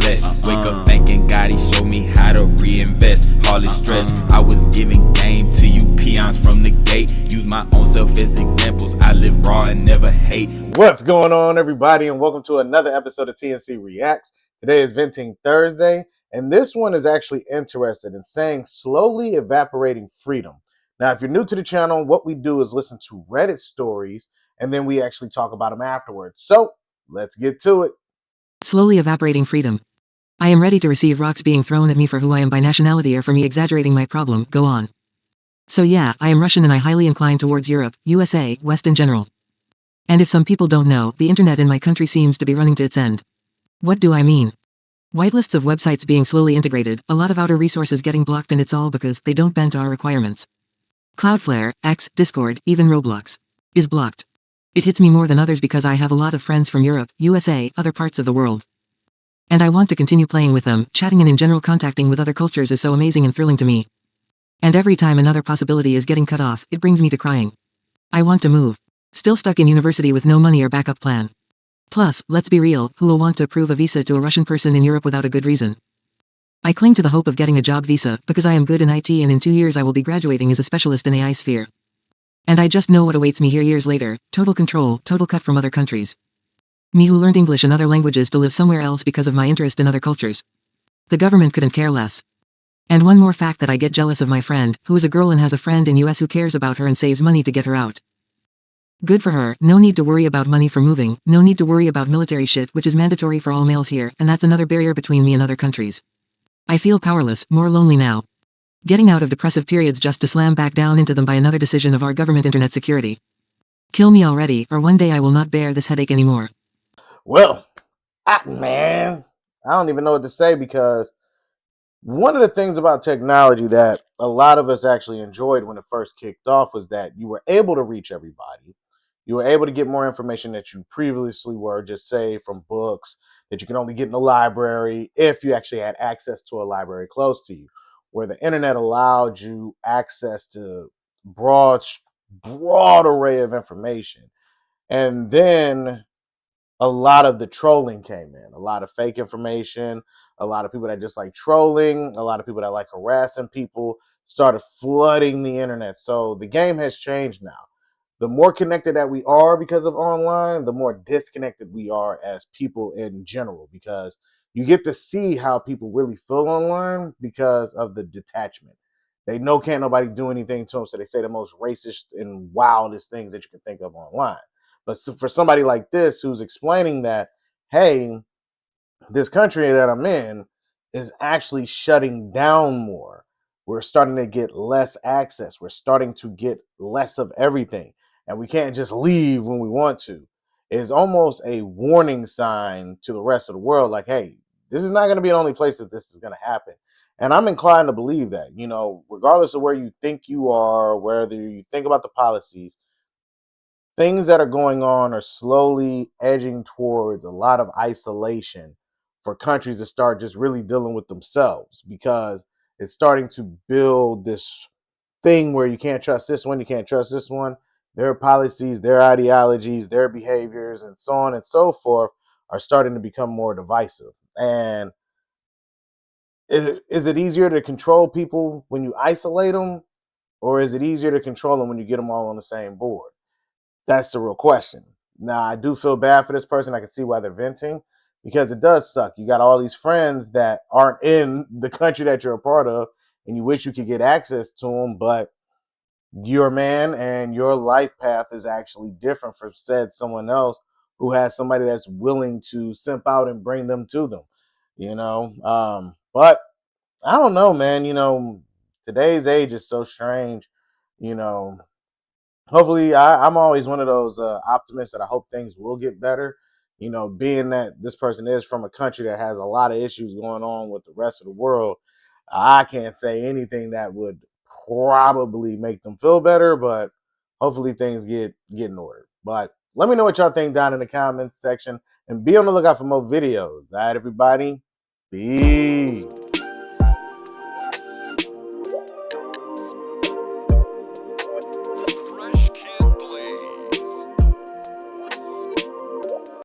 blessed. Wake up thanking God, he showed me how to reinvest. All this stress, I was giving game to you peons from the gate. Use my own self as examples. I live raw and never hate. What's going on, everybody, and welcome to another episode of TNC Reacts. Today is Venting Thursday, and this one is actually interested in saying slowly evaporating freedom. Now, if you're new to the channel, what we do is listen to Reddit stories, and then we actually talk about them afterwards. So, let's get to it. Slowly evaporating freedom. I am ready to receive rocks being thrown at me for who I am by nationality or for me exaggerating my problem. Go on. So yeah, I am Russian and I highly inclined towards Europe, USA, West in general. And if some people don't know, the internet in my country seems to be running to its end. What do I mean? Whitelists of websites being slowly integrated, a lot of outer resources getting blocked, and it's all because they don't bend to our requirements. Cloudflare, X, Discord, even Roblox is blocked. It hits me more than others because I have a lot of friends from Europe, USA, other parts of the world. And I want to continue playing with them. Chatting and in general contacting with other cultures is so amazing and thrilling to me. And every time another possibility is getting cut off, it brings me to crying. I want to move. Still stuck in university with no money or backup plan. Plus, let's be real, who will want to approve a visa to a Russian person in Europe without a good reason? I cling to the hope of getting a job visa because I am good in IT and in 2 years I will be graduating as a specialist in AI sphere. And I just know what awaits me here years later. Total control, total cut from other countries. Me who learned English and other languages to live somewhere else because of my interest in other cultures. The government couldn't care less. And one more fact that I get jealous of: my friend, who is a girl and has a friend in US who cares about her and saves money to get her out. Good for her. No need to worry about money for moving, no need to worry about military shit, which is mandatory for all males here, and that's another barrier between me and other countries. I feel powerless, more lonely now. Getting out of depressive periods just to slam back down into them by another decision of our government internet security. Kill me already, or one day I will not bear this headache anymore. Well, man, I don't even know what to say, because one of the things about technology that a lot of us actually enjoyed when it first kicked off was that you were able to reach everybody. You were able to get more information that you previously were, just say from books that you can only get in the library if you actually had access to a library close to you, where the internet allowed you access to broad array of information. And then a lot of the trolling came in, a lot of fake information, a lot of people that just like trolling, a lot of people that like harassing people started flooding the internet. So the game has changed now. The more connected that we are because of online, the more disconnected we are as people in general, because you get to see how people really feel online because of the detachment. They know can't nobody do anything to them, so they say the most racist and wildest things that you can think of online. But for somebody like this who's explaining that, hey, this country that I'm in is actually shutting down more. We're starting to get less access. We're starting to get less of everything. And we can't just leave when we want to. It's almost a warning sign to the rest of the world, like, hey, this is not going to be the only place that this is going to happen. And I'm inclined to believe that, regardless of where you think you are, whether you think about the policies, things that are going on are slowly edging towards a lot of isolation for countries to start just really dealing with themselves, because it's starting to build this thing where you can't trust this one, you can't trust this one. Their policies, their ideologies, their behaviors, and so on and so forth are starting to become more divisive. And is it easier to control people when you isolate them, or is it easier to control them when you get them all on the same board? That's the real question. Now, I do feel bad for this person. I can see why they're venting, because it does suck. You got all these friends that aren't in the country that you're a part of, and you wish you could get access to them, but you're a man and your life path is actually different from said someone else who has somebody that's willing to simp out and bring them to them. But I don't know, man. Today's age is so strange. you know Hopefully, I'm always one of those optimists that I hope things will get better. Being that this person is from a country that has a lot of issues going on with the rest of the world, I can't say anything that would probably make them feel better, but hopefully things get in order. But let me know what y'all think down in the comments section, and be on the lookout for more videos. All right, everybody. Peace.